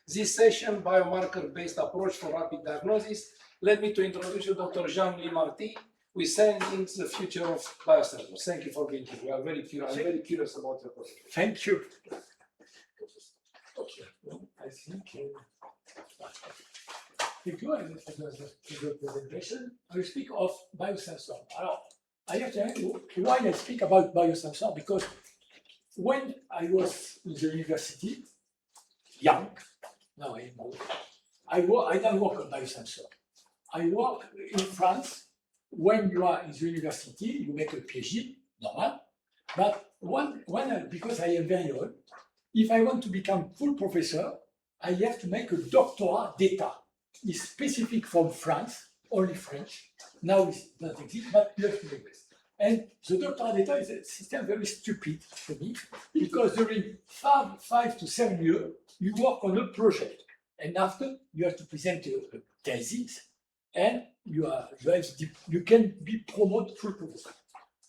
this session, biomarker-based approach for rapid diagnosis, led me to introduce you Dr. Jean-Louis Marty, who is sending the future of biosensors. Thank you for being here. We are very curious. I'm very curious about your project. Thank you. Okay. I think. Thank you. The presentation. I will speak of biosensor. I have to tell you why I speak about biosensor, because when I was in the university, young, now I'm old, I don't work on biosensor. I work in France. When you are in the university, you make a PhD, normal. But because I am very old, if I want to become full professor, I have to make a doctorat d'etat. It's specific from France, only French. Now it doesn't exist, but you have to make this. And the doctorat d'etat is a system very stupid for me, because during 5 to 7 years, you work on a project. And after, you have to present a thesis, and you can be promoted full professor.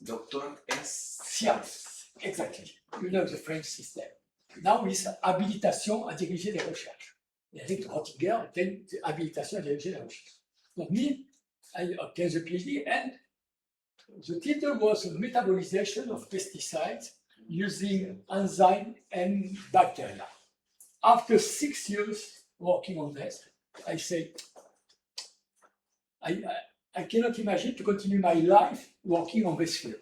Doctor S. Science, exactly. You know the French system. Now it's habilitation à diriger les recherches. Eric Rottinger obtained the habilitation à diriger les recherches. For me, I obtained the PhD, and the title was Metabolization of Pesticides using enzyme and bacteria. After 6 years working on this, I say, I cannot imagine to continue my life working on this field.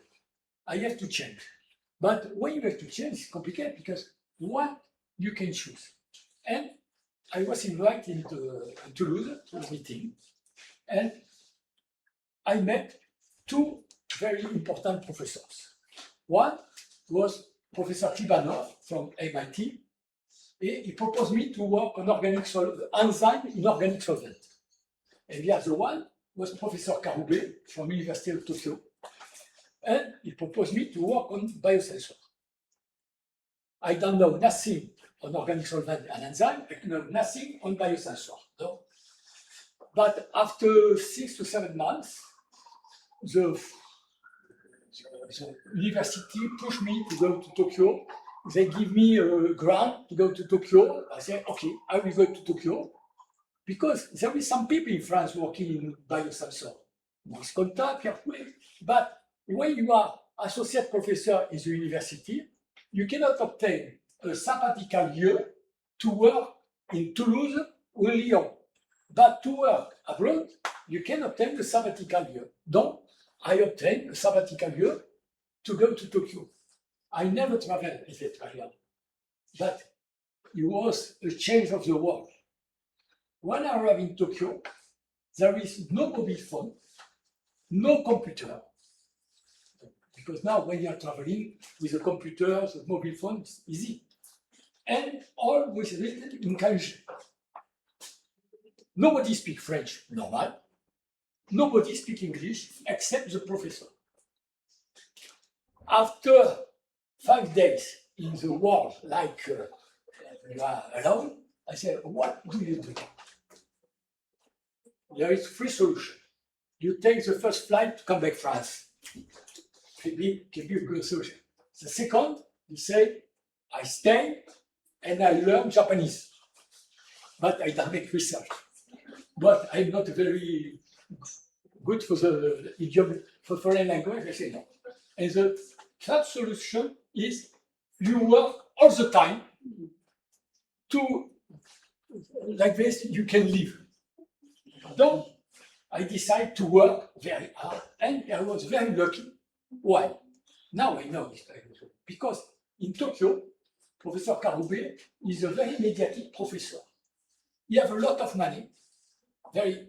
I have to change. But when you have to change, it's complicated, because what you can choose. And I was invited to Toulouse to a meeting, and I met 2 very important professors. One was Professor Klibanov from MIT. He proposed me to work on enzyme in organic solvent. And the other one was Professor Karube from University of Tokyo. And he proposed me to work on biosensor. I don't know nothing on organic solvent and enzyme. I know nothing on biosensor. No? But after 6 to 7 months, the university pushed me to go to Tokyo. They give me a grant to go to Tokyo. I said, okay, I will go to Tokyo, because there is some people in France working in biosensor. Maurice Contat, Pierre Poulet. But when you are associate professor in the university, you cannot obtain a sabbatical year to work in Toulouse or Lyon. But to work abroad, you can obtain a sabbatical year. Donc, I obtained a sabbatical year to go to Tokyo. I never traveled with it earlier, but it was a change of the world. When I arrived in Tokyo, there is no mobile phone, no computer. Because now when you are traveling with a computer, the mobile phone is easy. And all was written in kanji. Nobody speaks French, normal. Nobody speaks English except the professor. After 5 days in the world, like you are alone, I said, what do you do? There is 3 solutions. You take the first flight to come back to France. Maybe can be a good solution. The second, you say, I stay and I learn Japanese. But I don't make research. But I'm not very good for the idiom, for foreign language. I say no. And the third solution is you work all the time to, like this, you can live. So I decided to work very hard, and I was very lucky. Why? Now I know this. Because in Tokyo, Professor Karube is a very mediatic professor. He has a lot of money, very,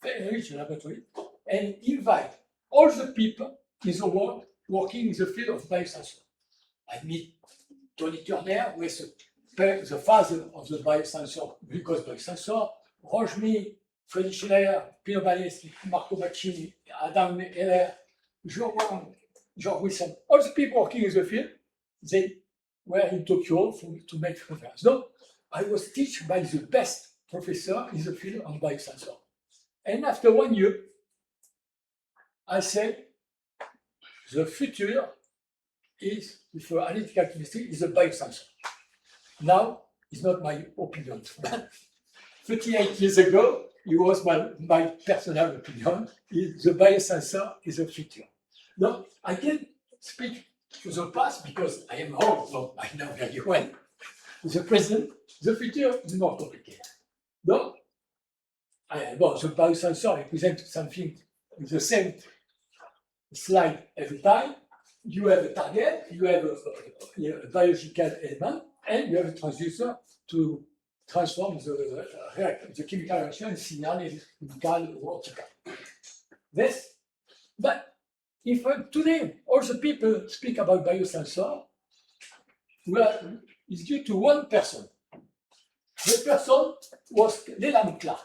very rich laboratory, and invite all the people in the world working in the field of biosensor. I meet Tony Turner, who is the father of the biosensor, glucose biosensor, Rochemy, Freddy Schiller, Pino Baleschi, Marco Baccini, Adam Heller, George Wilson, all the people working in the field, they were in Tokyo to make conference. So I was taught by the best professor in the field of biosensor. And after 1 year, I said, the future is, for analytical chemistry, is a biosensor. Now, It's not my opinion. 38 years ago, it was my personal opinion. The biosensor is the future. Now, I can speak to the past because I am old, so I know very well. The present, the future is more complicated. No? Well, the biosensor represents something with the same slide every time. You have a target, you have a biological element, and you have a transducer to transform the chemical reaction in signal, electrical, or optical. This, but if today all the people speak about biosensor, well, it's due to one person. The person was Leland Clark,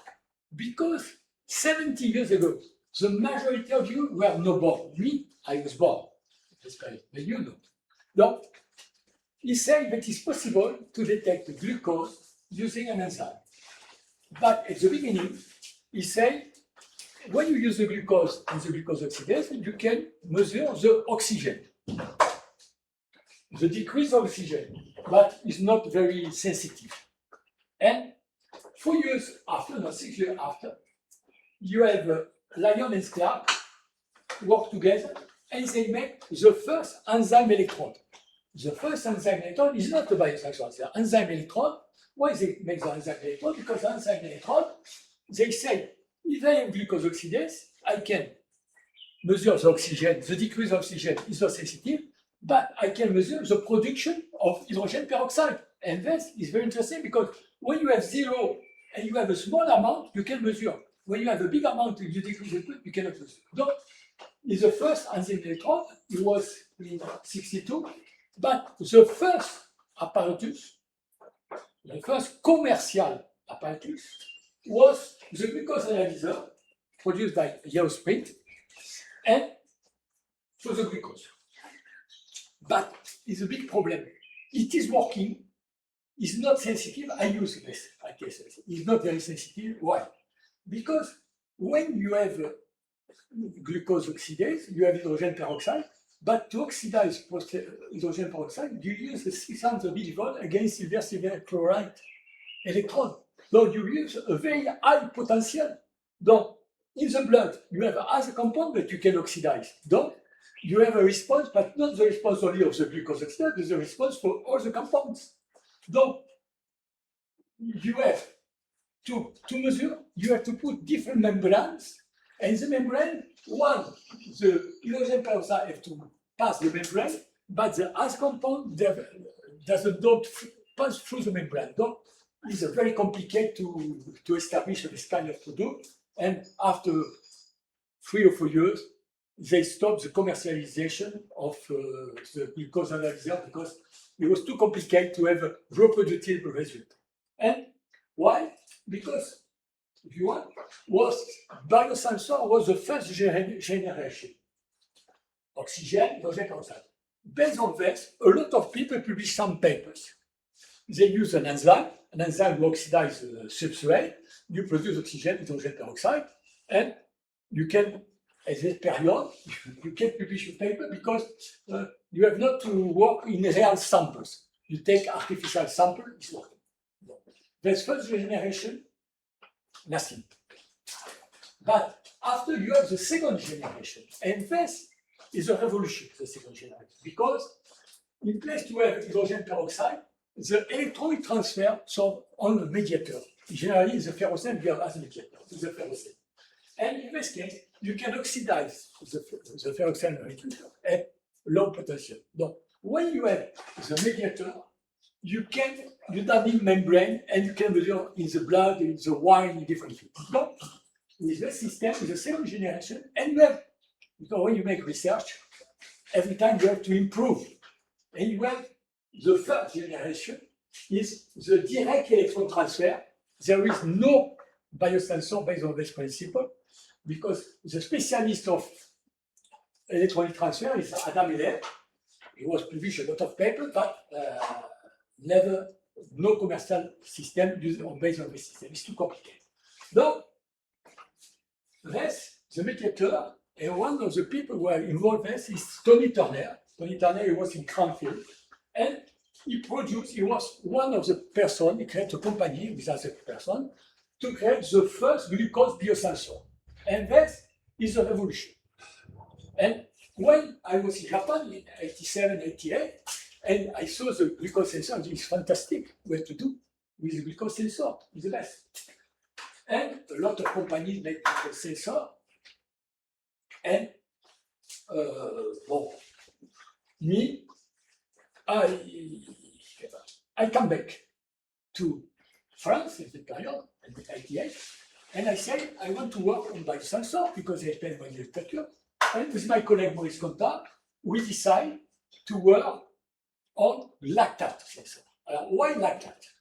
because 70 years ago, the majority of you were not born. Me, I was born. But you know. Donc, he said that it's possible to detect the glucose using an enzyme. But at the beginning, he said, when you use the glucose and the glucose oxidase, you can measure the oxygen, the decrease of oxygen, but it's not very sensitive. And 4 years after, not 6 years after, you have Lyon and Clark work together and they make the first enzyme electrode. The first enzyme electrode is not a biosensor, it's an enzyme electrode. Why they make the enzyme electrode? Because the enzyme electrode, they say, if I have glucose oxidase, I can measure the oxygen, the decrease of oxygen is not sensitive, but I can measure the production of hydrogen peroxide. And this is very interesting because when you have zero and you have a small amount, you can measure. When you have a big amount, you decrease it, you cannot measure. So, it's the first enzyme electrode, it was in 62, but the first apparatus, the first commercial apparatus, was the glucose analyzer produced by Yellow Sprint and for the glucose. But it's a big problem. It is working, it's not sensitive. I use this, I guess. It's not very sensitive. Why? Because when you have glucose oxidase, you have hydrogen peroxide, but to oxidize hydrogen peroxide, you use the 600 millivolt against silver chloride electrode. So you use a very high potential. So in the blood, you have other compound that you can oxidize. So you have a response, but not the response only of the glucose oxidase, but the response for all the compounds. So you have to measure, you have to put different membranes, and the membrane, one, the hydrogen peroxide have to pass the membrane, but the other compound doesn't pass through the membrane. So it's very complicated to establish this kind of product, and after 3 or 4 years, they stopped the commercialization of the glucose analyzer because it was too complicated to have a reproducible result. And why? Because, if you want, biosensor was the first generation. Oxygen, hydrogen peroxide. Based on this, a lot of people publish some papers. They use an enzyme will oxidize the substrate, you produce oxygen, hydrogen peroxide, and you can, at this period, you can publish a paper because you have not to work in real samples. You take artificial sample, it's working. This first generation, nothing. But after you have the second generation, and this is a revolution, the second generation, because in place to have hydrogen peroxide, the electron transfer on a mediator. Generally, the ferrocell here as a mediator, the ferrocell. And in this case, you can oxidize the ferrocell molecule at low potential. So when you have the mediator, you don't need membrane, and you can measure in the blood, in the wine, in different things. But with this system, with the second generation, and you have, because when you make research, every time you have to improve. And you have the third generation is the direct electron transfer. There is no biosensor based on this principle, because the specialist of electronic transfer is Adam Heller. He was published a lot of papers, but no commercial system based on this system. It's too complicated. So, this, the mediator, and one of the people who are involved in this is Tony Turner. Tony Turner, he was in Cranfield, and he was one of the person, he created a company with other person to create the first glucose biosensor. And that is a revolution. And when I was in Japan in 87, 88, and I saw the glucose sensor, it's fantastic what to do with the glucose sensor, it's the best. And a lot of companies make glucose sensor. And me, I come back to France at the period, in 88, and I say I want to work on biosensor because I spend my literature. And with my colleague Maurice Contat, we decide to work on lactate sensor. Why lactate?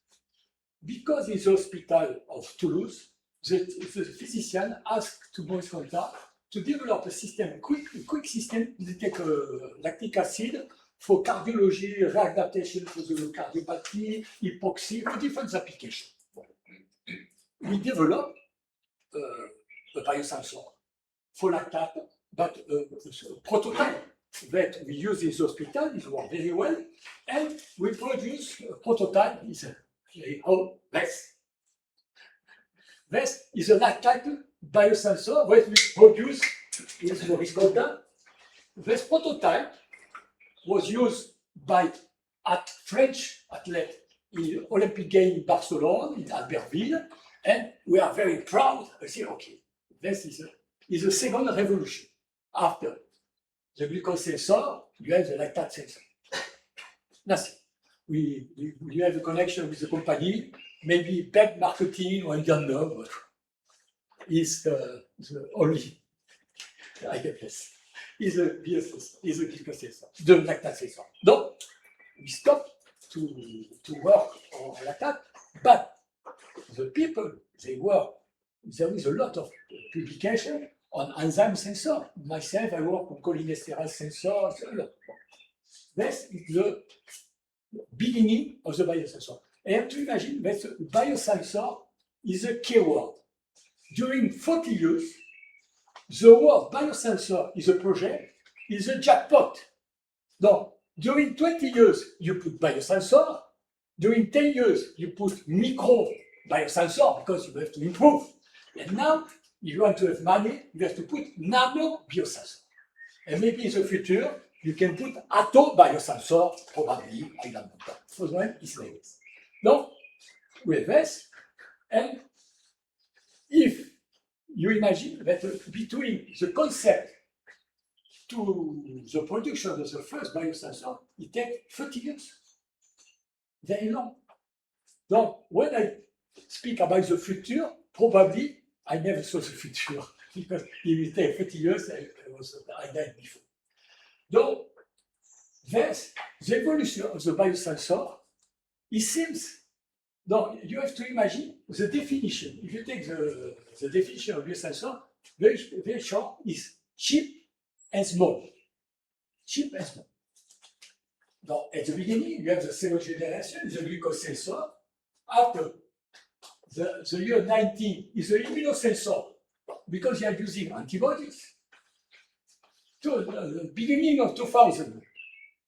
Because in the hospital of Toulouse, the physician asked to Maurice Contat to develop a system, a quick system to take lactic acid for cardiology, readaptation for the cardiopathy, hypoxia, for different applications. We developed a biosensor for lactate, but a prototype that we use in the hospital, it works very well, and we produce a prototype, is VESS. VESS is a lactate biosensor that we produce with Maurice Contat. This prototype was used by French athletes in Olympic Games in Barcelona, in Albertville, and we are very proud. I say, okay, this is a second revolution. After the glucose sensor, you have the lactate sensor. Nothing. We have a connection with the company, maybe bad marketing, or I don't know, but it's the only, I guess, is a glucose sensor, the lactate sensor. No, we stopped to work on lactate, but the people, they work, there is a lot of publication on enzyme sensor. Myself, I work on cholinesterase sensor. This is the beginning of the biosensor. I have to imagine that biosensor is a keyword. During 40 years, the word biosensor is a project, is a jackpot. No, during 20 years, you put biosensor. During 10 years, you put micro biosensor because you have to improve. And now, if you want to have money, you have to put nano biosensor. And maybe in the future, you can put atto biosensor, probably, I don't know. For the moment, it's like this. No, we have this, and if you imagine that between the concept to the production of the first biosensor, it takes 30 years. Very long. So when I speak about the future, probably I never saw the future because it will take 30 years. I died before. So there's the evolution of the biosensor. It seems. No, you have to imagine the definition. If you take the definition of biosensor, very short, is cheap and small. Cheap and small. Now, at the beginning, you have the second generation, the glucose sensor. After the year 19 is the immunosensor, because you are using antibodies. So the beginning of 2000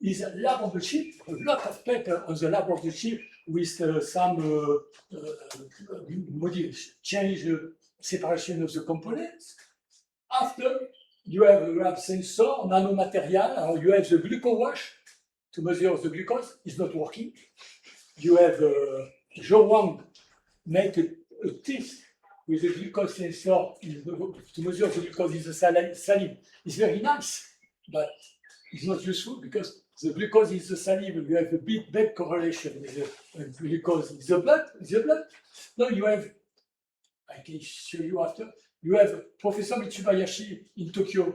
is a lab on the chip, a lot of paper on the lab of the chip with some change separation of the components. After, you have sensor, nanomaterial, or you have the glucowash to measure the glucose, it's not working. You have Zhou Wang make a test with the glucose sensor to measure the glucose in the salive. It's very nice, but it's not useful because the glucose in the salive, you have a bad correlation with the glucose in the blood. Now you have, I can show you after, you have Professor Mitsubayashi in Tokyo.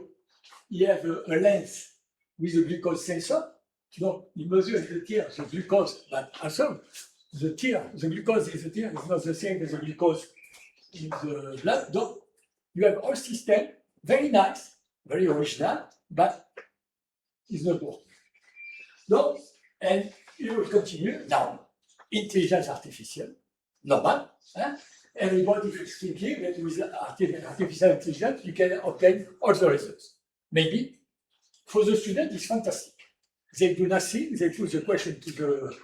He has a lens with a glucose sensor. So he measures the tear, the glucose, but also the glucose in the tear is not the same as the glucose in the blood. So you have all system, very nice, very original, but it's not working. No, and you will continue now. Intelligence artificial, normal. Everybody is thinking that with artificial intelligence, you can obtain all the results. Maybe for the student, it's fantastic. they do nothing. They put the question to the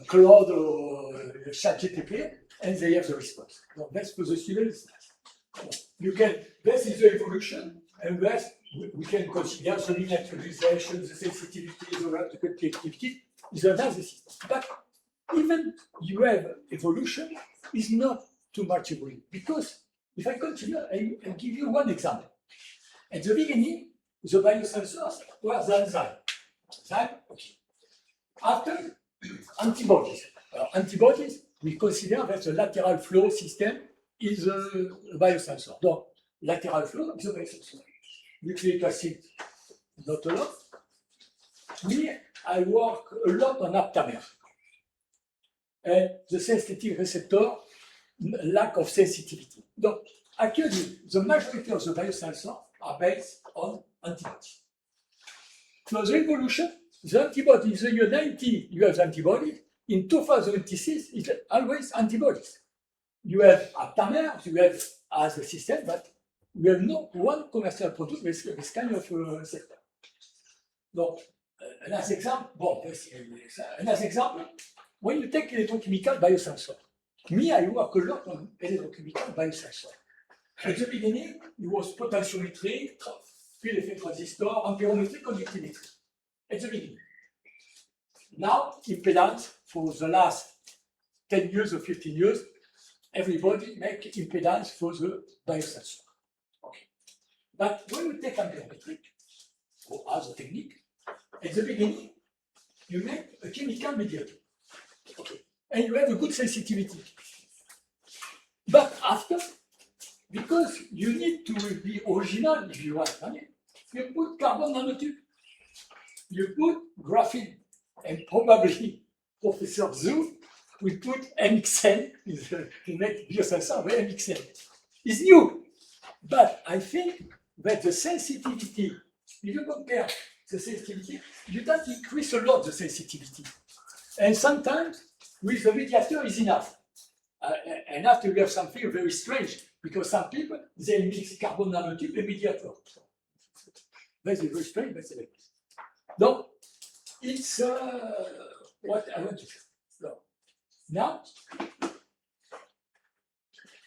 Claude or ChatGPT, and they have the response. So that's for the students. You can, this is the evolution, and this we can consider the miniaturization, the sensitivity, the radical activity is another system. But even you have evolution is not too much evolution, because if I continue, I'll give you one example. At the beginning, the biosensors were the enzyme. Okay. After, antibodies. Antibodies, we consider that the lateral flow system is a biosensor. Donc, lateral flow is a biosensor. Nucleic acid, not a lot. Me, I work a lot on aptamer. And the sensitive receptor, lack of sensitivity. Donc, actually, the majority of the biosensors are based on antibodies. So the evolution, the antibodies, in the year 90, you have antibodies. In 2026, it's always antibodies. You have aptamer, you have as a system, but you have no one commercial product with this kind of sector. Donc, another example, another example, when you take electrochemical biosensor, me, I work a lot on electrochemical biosensor. At the beginning, it was potentiometry, field effect transistor, amperometry, conductimetry. At the beginning. Now, impedance, for the last 10 years or 15 years, everybody make impedance for the biosensor. Okay. But when you take amperometric, or other technique, at the beginning, you make a chemical mediator. Okay. And you have a good sensitivity. But after, because you need to be original if you want, you put carbon nanotube, you put graphene, and probably Professor Zhu will put MXN to make biosensor with MXN. It's new, but I think that the sensitivity, if you compare the sensitivity, you don't increase a lot the sensitivity. And sometimes with the mediator is enough. And after you have something very strange, because some people, they mix carbon nanotube and mediator. That's very strange, but it's donc, it's what I want to say. So, now,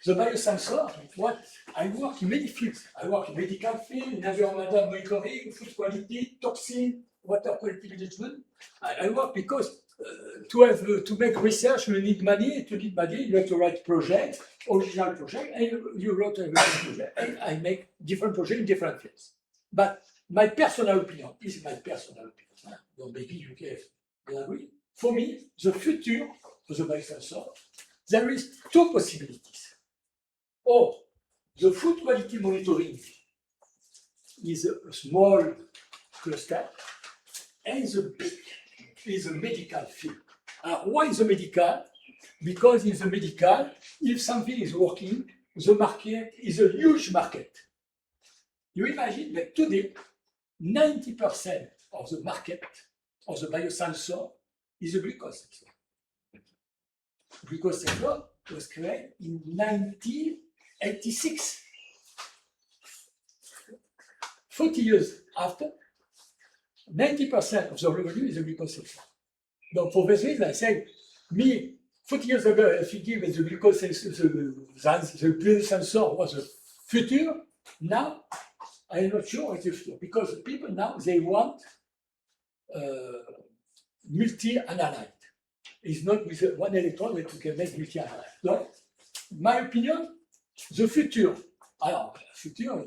the biosensor, what I work in many fields. I work in medical field, in environmental monitoring, food quality, toxin, water quality management. I work because to make research, you need money. To need money, you have to write projects, original project, and you wrote a project. And I make different projects in different fields. But my personal opinion is my personal opinion. So maybe you can agree. For me, the future of the biosensor, there is two possibilities. Or the food quality monitoring is a small cluster, and the big is a medical field. Why is the medical? Because in the medical, if something is working, the market is a huge market. You imagine that today, 90% of the market of the biosensor is a glucose sensor. Glucose sensor was created in 1986. 40 years after, 90% of the revenue is a glucose sensor. Donc, for this reason, I say, me, 40 years ago, I think that the glucose sensor, the biosensor was the future. Now, I'm not sure it's the future, because people now, they want multi-analyte. It's not with one electron that you can make multi-analyte. So, my opinion, the future, future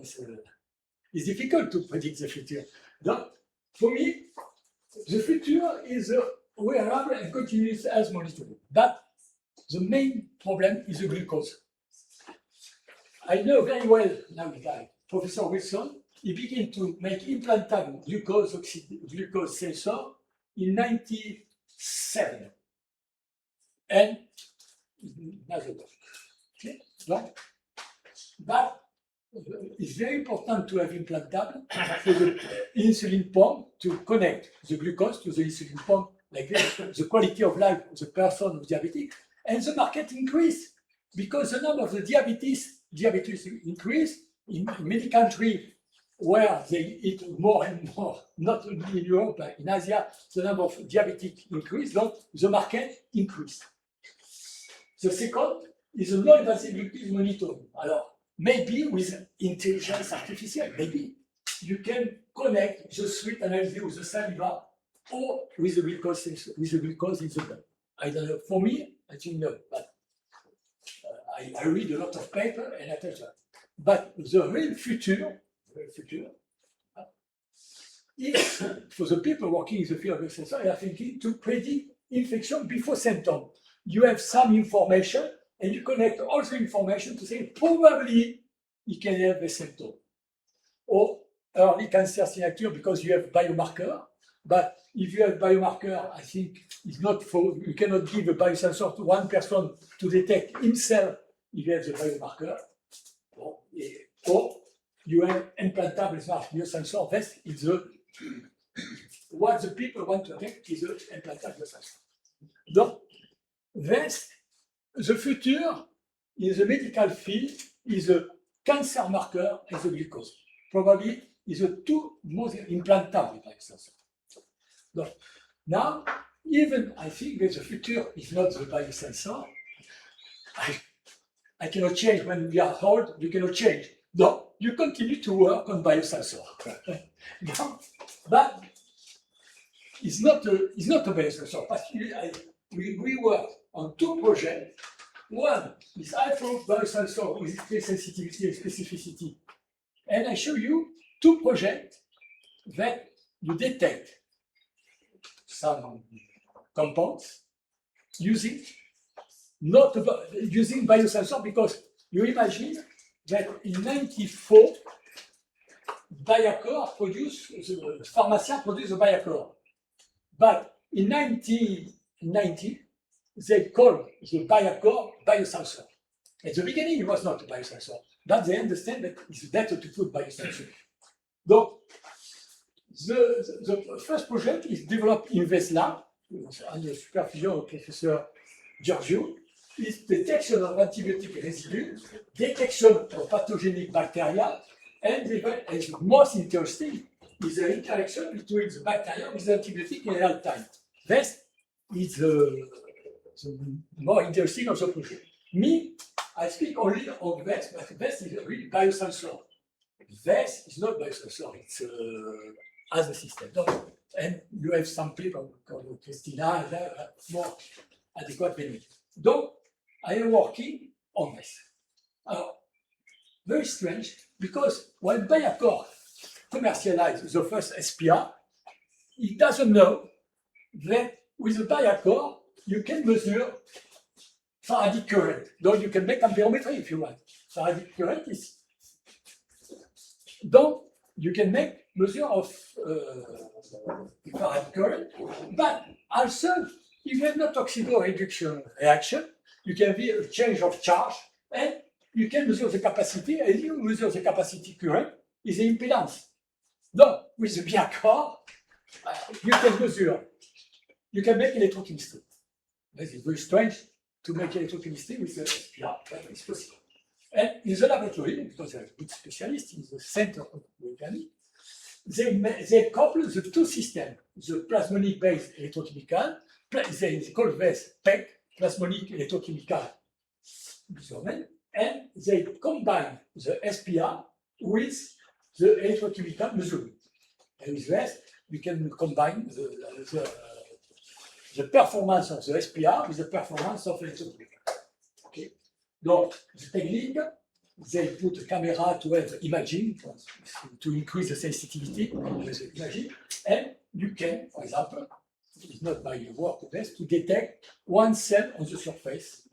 is difficult to predict the future. So, for me, the future is wearable and continuous as monitoring. But the main problem is the glucose. I know very well now the guy, Professor Wilson, he began to make implantable glucose sensor in 1997. And another one. Okay? But it's very important to have implantable for the insulin pump to connect the glucose to the insulin pump, like the quality of life of the person who's diabetic. And the market increased because the number of the diabetes increased. In many countries, where they eat more and more, not only in Europe, but in Asia, the number of diabetic increase, donc the market increase. The second is a low-invasive glucose monitoring. Alors, maybe with intelligence artificial, maybe you can connect the sweet analysis with the saliva or with the glucose in the blood. I don't know. For me, I think no, but I read a lot of paper and I tell you that. But the real future is for the people working in the field of sensor, they are thinking to predict infection before symptom. You have some information and you connect all the information to say probably you can have a symptom. Or early cancer signature because you have biomarker. But if you have biomarker, I think it's not for, you cannot give a biosensor to one person to detect himself if he has a biomarker. Or you have implantable smart biosensor. That is what the people want to have is an implantable sensor. Donc, this, the future in the medical field is a cancer marker and the glucose. Probably is the two most implantable biosensors. So now, even I think that the future is not the biosensor. I cannot change when we are old, you cannot change. No, you continue to work on biosensor. No, but it's not a biosensor. We work on two projects. One is high-flow biosensor with increased sensitivity and specificity. And I show you two projects that you detect some compounds using using biosensor, because you imagine that in 94 Biacor produce, the pharmacien produce a Biacor. But in 1990, they call the Biacor biosensor. At the beginning, it was not a biosensor, but they understand that it's better to put biosensor. So, the first project is developed in Vesla, under supervision of Professor Giorgio, is detection of antibiotic residue, detection of pathogenic bacteria, and the most interesting is the interaction between the bacteria with the antibiotic in real time. This is the more interesting of the project. Me, I speak only of VES, but VES is a real biosensor. VES is not biosensor, it's as a system. And you have some people called Christina, more adequate than me. Donc, I am working on this. Very strange, because when Biacor commercialized the first SPR, it doesn't know that with the Biacor, you can measure Faraday current. Though you can make amperometry if you want. Faraday current is. Donc, you can make measure of Faraday current, but also, if you have not oxido-reduction reaction, you can be a change of charge, and you can measure the capacity, and you measure the capacity current is the impedance. Donc, with the Biacor, you can measure, you can make electrochemistry. This is very strange to make electrochemistry with the SPR, but it's possible. And in the laboratory, because they're good specialists in the center of the they couple the two systems, the plasmonic-based electrochemical, they call this PEC, plasmonic electrochemical measurement, and they combine the SPR with the electrochemical measurement. And with this, we can combine the performance of the SPR with the performance of electrochemical. Okay. Donc, the technique, they put a camera to have imaging, to increase the sensitivity of the imaging, and you can, for example, it's not by your work best, to detect one cell on the surface.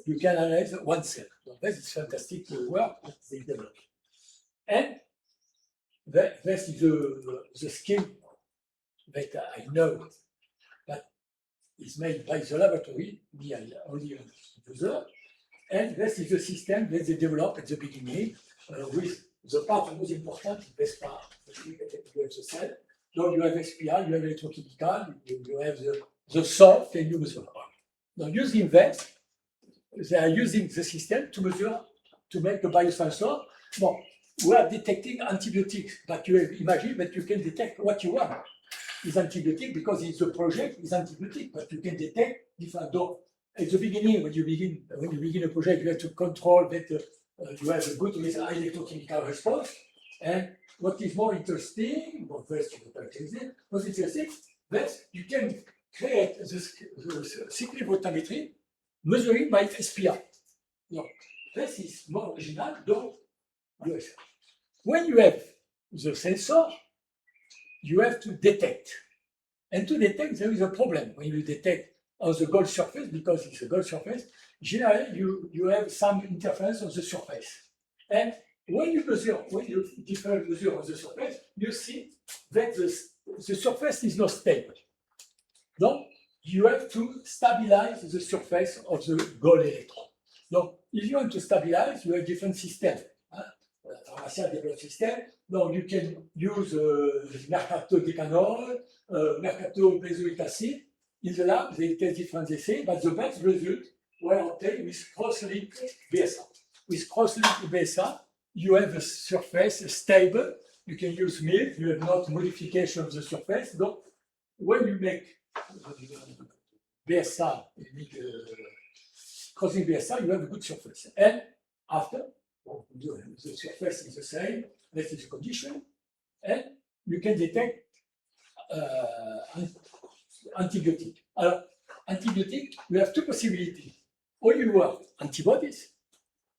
You can analyze one cell. So this is fantastic work that they develop. And this is the scheme that I know that is made by the laboratory, me only a user. And this is the system that they developed at the beginning with the part most important, this part. You have the cell. So you have SPR, you have electrochemical, you have the salt, and you measure. Now, using that, they are using the system to measure, to make a biosensor. Well, we are detecting antibiotics, but you imagine that you can detect what you want. It's antibiotic because it's a project, it's antibiotic, but you can detect different doses. At the beginning, when you begin a project, you have to control that you have a good electrochemical response. And what is more interesting, what's interesting, that you can create the cyclic voltammetry measuring by SPR. No, this is more original than US. When you have the sensor, you have to detect. And to detect, there is a problem when you detect on the gold surface, because it's a gold surface, generally you have some interference on the surface. And when you measure on the surface, you see that the surface is not stable. So you have to stabilize the surface of the gold electron. So if you want to stabilize, you have different systems. Pharmacia develop system. Donc you can use mercato decanol, mercato benzoic acid. In the lab, they test different assays, but the best result were obtained with cross-linked BSA. With cross-linked BSA, you have a surface stable. You can use milk, you have not modification of the surface. So when you make BSA, crossing BSA, you have a good surface. And after, the surface is the same, that is the condition, and you can detect antibiotic. Antibiotic, you have two possibilities. Or you have antibodies,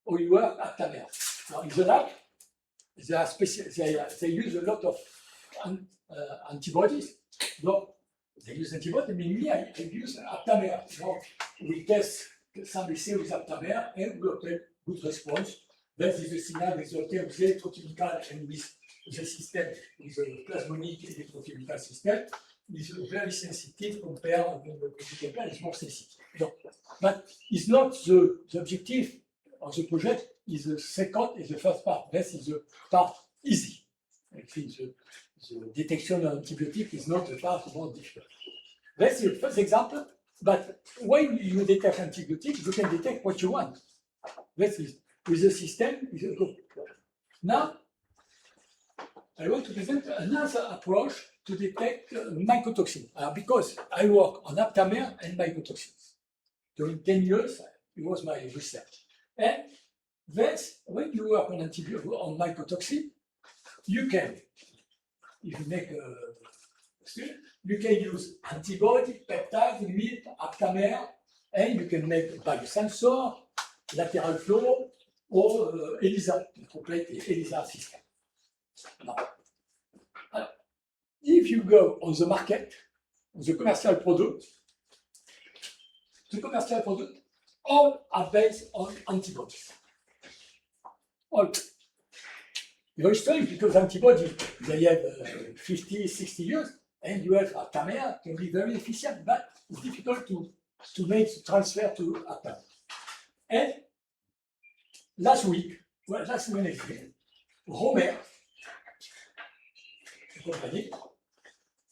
or you have aptamer. Now, in the lab, they use a lot of antibodies. So they use antibodies, but me, I use aptamer. So we test some assay with aptamer, and we obtain good response. That is the signal resulting with electrochemical and with the system, with the plasmonic electrochemical system, is very sensitive compared to the chemical, it's more sensitive. So, but it's not the objective of the project, is the second and the first part. This is the part easy. I think the detection of antibiotic is not the part more difficult. That's the first example, but when you detect antibiotic, you can detect what you want. This is with the system. Now, I want to present another approach to detect mycotoxin, because I work on aptamer and mycotoxins. During 10 years, it was my research. And that's when you work on mycotoxin, you can, if you make you can use antibody, peptide, limit, aptamer, and you can make biosensor, lateral flow, or ELISA, complete ELISA system. Now, if you go on the market, the commercial product, all are based on antibodies. All. Very strange because antibodies, they have 50, 60 years, and you have aptamer can be very efficient, but it's difficult to make the transfer to aptamer. And last Wednesday, Romer, company,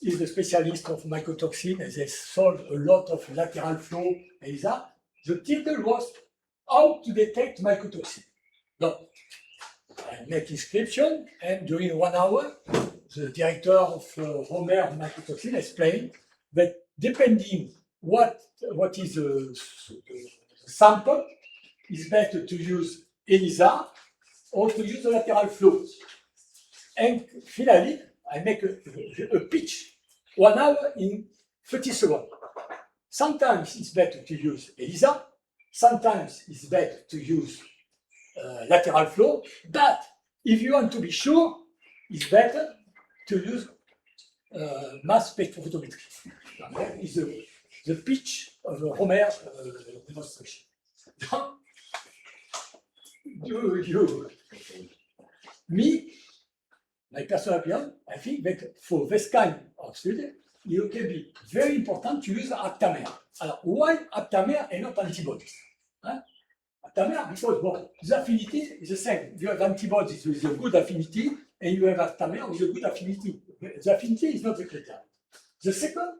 is the specialist of mycotoxin, and they solved a lot of lateral flow ELISA. The title was How to Detect Mycotoxin. So, I make inscription, and during 1 hour, the director of Romer mycotoxin explained that depending what is the sample, it's better to use ELISA or to use the lateral flow. And finally, I make a pitch, 1 hour in 30 seconds. Sometimes it's better to use ELISA, sometimes it's better to use lateral flow, but if you want to be sure, it's better to use mass spectrophotometry. That is the pitch of the Romer demonstration. Me, my personal opinion, I think that for this kind of study, it can be very important to use aptamer. Why aptamer and not antibodies? Aptamer, because the affinity is the same. You have antibodies with a good affinity, and you have aptamer with a good affinity. The affinity is not the criteria. The second,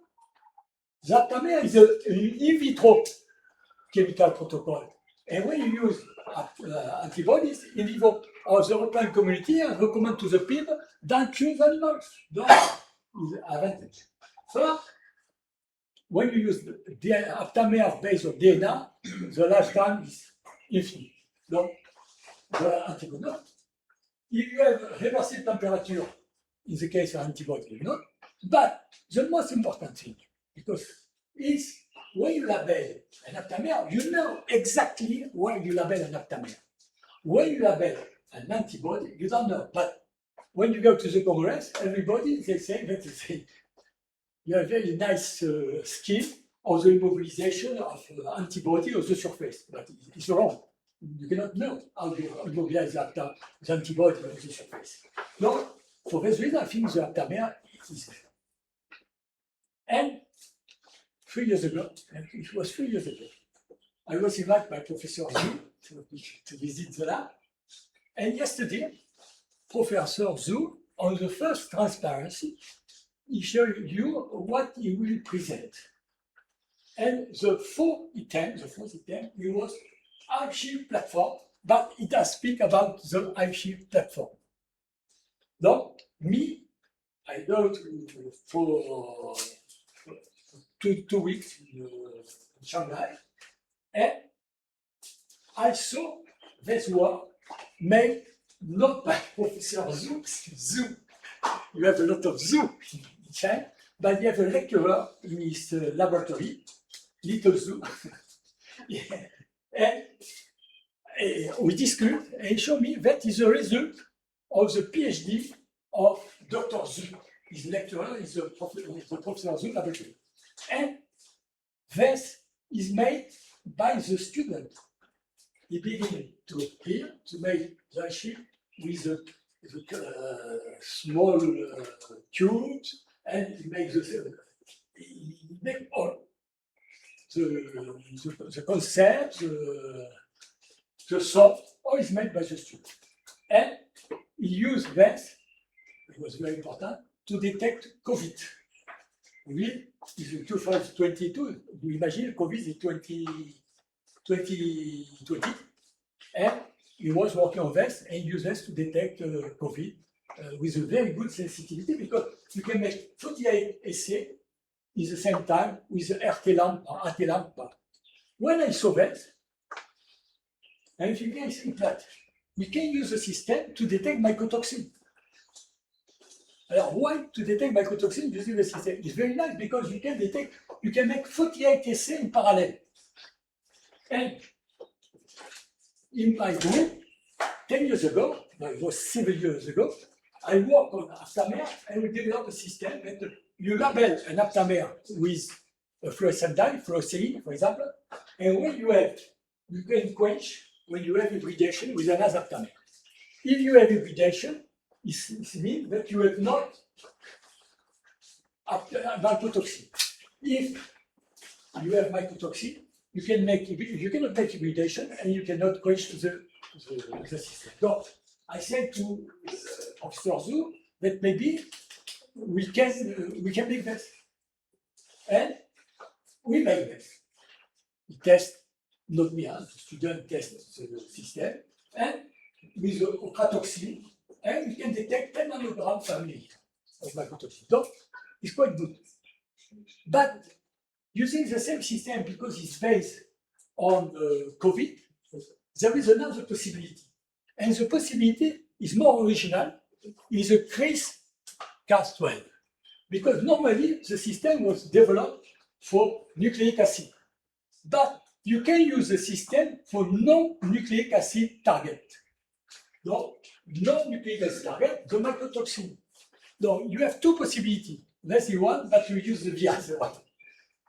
the aptamer is an in vitro chemical protocol. And when you use antibodies, in vivo of the European community and recommend to the people don't choose animals. Don't is advantage. First, when you use the aptamer based on DNA, the lifetime is infinite. Donc, the antibody. No. If you have reversible temperature, in the case of antibody, not. But the most important thing, because is when you label an aptamer, you know exactly where you label an aptamer. When you label an antibody, you don't know. But when you go to the Congress, everybody they say that you have a very nice scheme of the immobilization of antibody on the surface, but it's wrong. You cannot know how you immobilize the antibody on the surface. No, for this reason, I think the aptamer is there. And 3 years ago, and it was 3 years ago, I was invited by Professor Zhu to visit the lab. And yesterday, Professor Zhu, on the first transparency, he showed you what he will present. And the fourth item, it was iShield platform, but it does speak about the iShield platform. Donc, me, I go for 2 weeks in Shanghai, and I saw this work made not by Professor Zhu, Zhu. You have a lot of Zhu in China, but you have a lecturer in his laboratory, Little Zhu. Yeah. And we discussed, and he showed me that is a result of the PhD of Dr. Zhu. His lecturer is the Professor Zhu laboratory. And this is made by the student. He began to make the sheet with the small tubes, and he makes all the concept, the soft, all is made by the student. And he used this, it was very important, to detect COVID. COVID is in 2022, you imagine COVID is 2020, and he was working on this and used this to detect COVID with a very good sensitivity, because you can make 48 assays in the same time with the RT lamp or AT lamp. When I saw this, I'm thinking that we can use the system to detect mycotoxin. Alors, why to detect mycotoxin using the system? It's very nice because you can make 48 assays in parallel. And in my group, 10 years ago, no, it was 7 years ago, I worked on aptamer and we developed a system that you label an aptamer with a fluorescent dye, fluorescein, for example, and when you can quench when you have hybridation with another aptamer. If you have hybridation, it means that you have not mycotoxin. If you have mycotoxin, you cannot make hybridation and you cannot quench the system. So I said to Professor Zhu that maybe we can make this. And we make this. We test, not me, the student test the system, and with ochratoxin, and we can detect 10 nanograms per milliliter of mycotoxin. So it's quite good. But using the same system, because it's based on COVID, there is another possibility. And the possibility is more original, is a CRISPR-Cas12. Because normally the system was developed for nucleic acid. But you can use the system for non-nucleic acid target. So, non-nucleic acid target, the mycotoxin. So you have two possibilities. That's the one, but you use the other one.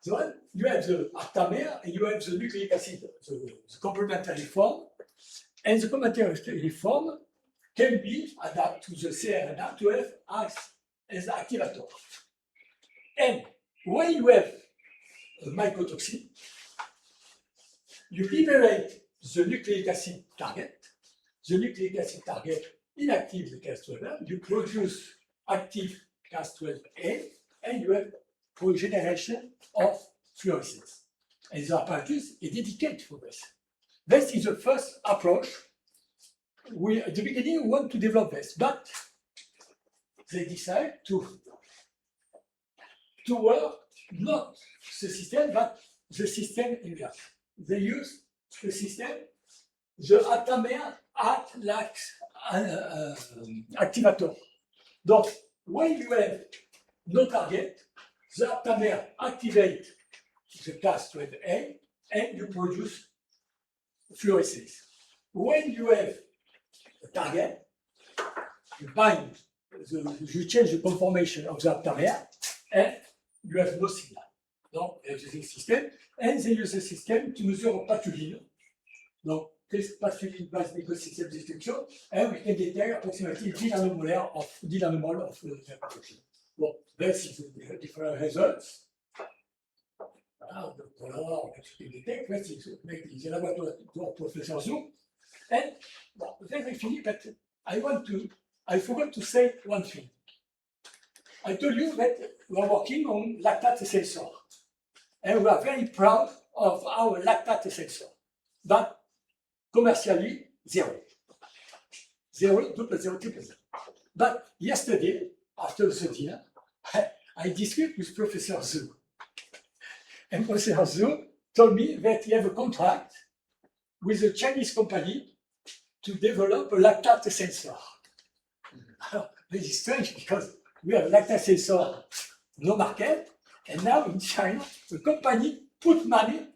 So you have the aptamer and you have the nucleic acid, the complementary form. And the complementary form can be adapted to the cRNA to have as activator. And when you have a mycotoxin, you liberate the nucleic acid target. The nucleic acid target inactivates the Cas12, you produce active Cas12A, and you have generation of fluorescence. And the apparatus is dedicated for this. This is the first approach we at the beginning want to develop this, but they decide to work not the system, but the system inverse. They use the system, the aptamer act like an activator. Donc, when you have no target, the aptamer activates the class thread A and you produce fluorescence. When you have a target, you bind, you change the conformation of the aptamer and you have no signal. Donc, they use the system, and they use the system to measure pathogen. Donc, this pathogen based ecosystem destruction, and we can detect approximately 10 nanomole of the pathogen. Well, this is the different results. The color, we detect, this is the laboratory of Professor Zhu. And well, then I finish, but I forgot to say one thing. I told you that we are working on lactate sensor. And we are very proud of our lactate sensor. But commercially, zero. 0, 2 plus 0, 2 plus 0. But yesterday, after the dinner, I discussed with Professor Zhu. And Professor Zhu told me that he has a contract with a Chinese company to develop a lactate sensor. This is strange because we have a lactate sensor, no market, and now in China, the company put money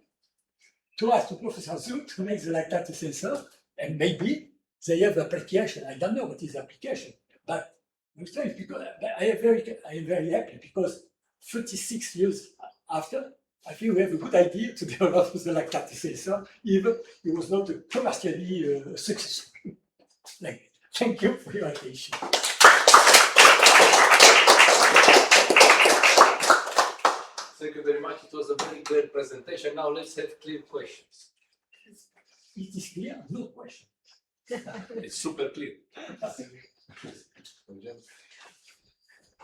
to ask to Professor Zhu to make the lactate sensor, and maybe they have application. I don't know what is the application, but it's strange because I am very happy because 36 years after, I think we have a good idea to develop the lactate sensor, even it was not commercially successful. Thank you for your attention. Thank you very much. It was a very clear presentation. Now let's have clear questions. It is clear, no question. It's super clear.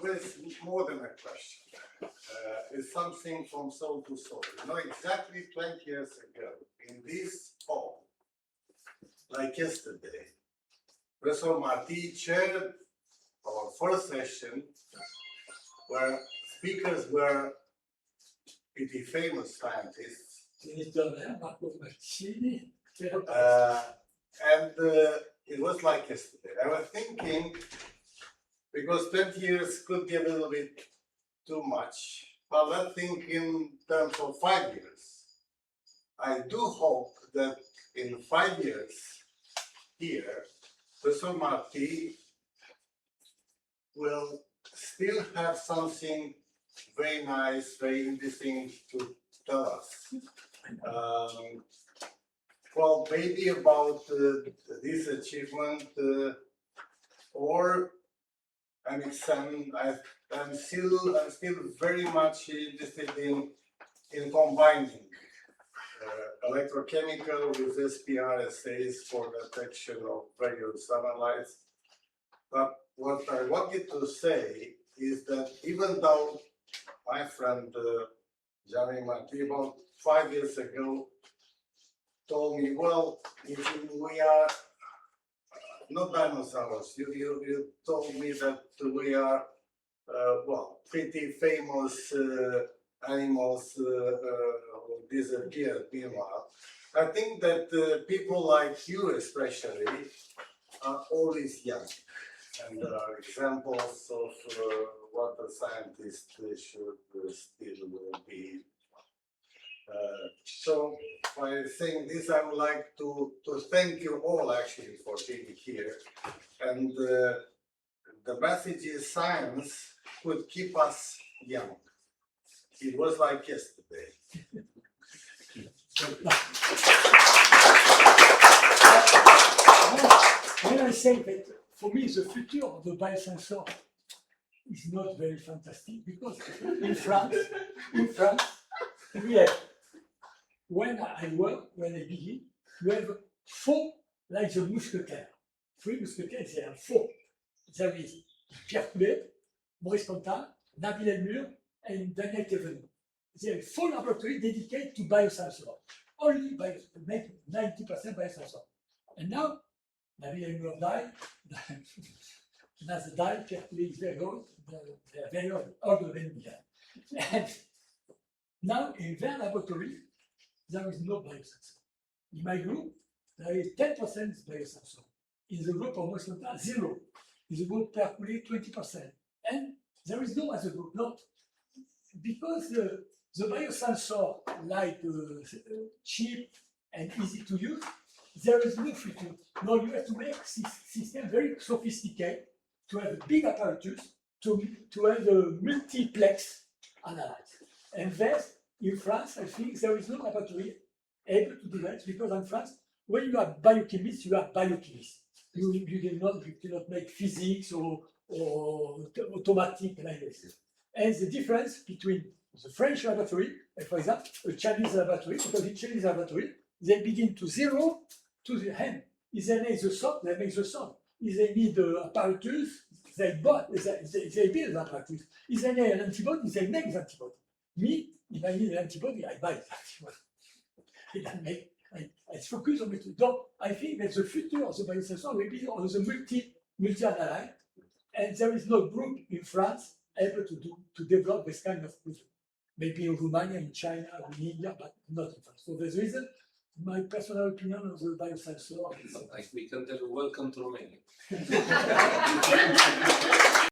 Well, it's more than a question. It's something from soul to soul. You know, exactly 20 years ago, in this hall, like yesterday, Professor Marti chaired our first session where speakers were pretty famous scientists. And it was like yesterday. I was thinking, because 20 years could be a little bit too much, but let's think in terms of 5 years. I do hope that in 5 years here, Professor Marti will still have something very nice, very interesting to tell us. Well, maybe about this achievement, or I'm still very much interested in combining electrochemical with SPR assays for detection of various analytes. But what I wanted to say is that even though my friend Jean-Louis Marti about 5 years ago told me, well, we are not dinosaurs. You told me that we are, well, pretty famous animals who disappeared meanwhile. I think that people like you especially are always young. And there are examples of what a scientist should still be. So by saying this, I would like to thank you all actually for being here. And the message is science could keep us young. It was like yesterday. When I say that for me the future of the biosensor is not very fantastic because in France, we have, when I begin, you have 4 like the Mousquetaires. 3 Mousquetaires, there are 4. There is Pierre Coulet, Maurice Contal, Nabil Elmur, and Daniel Thévenot. There are 4 laboratories dedicated to biosensor. Only 90% biosensor. And now David and Gulf died. Nas died, Pierre is very old, they are very old, older than me. And now in their laboratory, there is no biosensor. In my group, there is 10% biosensor. In the group of Muslim, 0. In the group Percoulet, 20%. And there is no other group, not. Because the biosensor, like cheap and easy to use, there is no future. No, you have to make system very sophisticated, to have a big apparatus, to have a multiplex analyze. And then, in France, I think there is no laboratory able to do that, because in France, when you are biochemist, you are biochemist. You cannot make physics or automatic like this. And the difference between the French laboratory and, for example, a Chinese laboratory, because in Chinese laboratory, they begin to zero to the end. If they need the salt, they make the salt. If they need the apparatus, they build the apparatus. If they need an antibody, they make the antibody. Me, if I need an antibody, I buy the antibody. I focus on it. So I think that the future of the biosensor will be on the multi-analyte, and there is no group in France able to develop this kind of product. Maybe in Romania, in China, or in India, but not in France. So there's a reason. My personal opinion on the biosensor. Like we can tell you, welcome to Romania.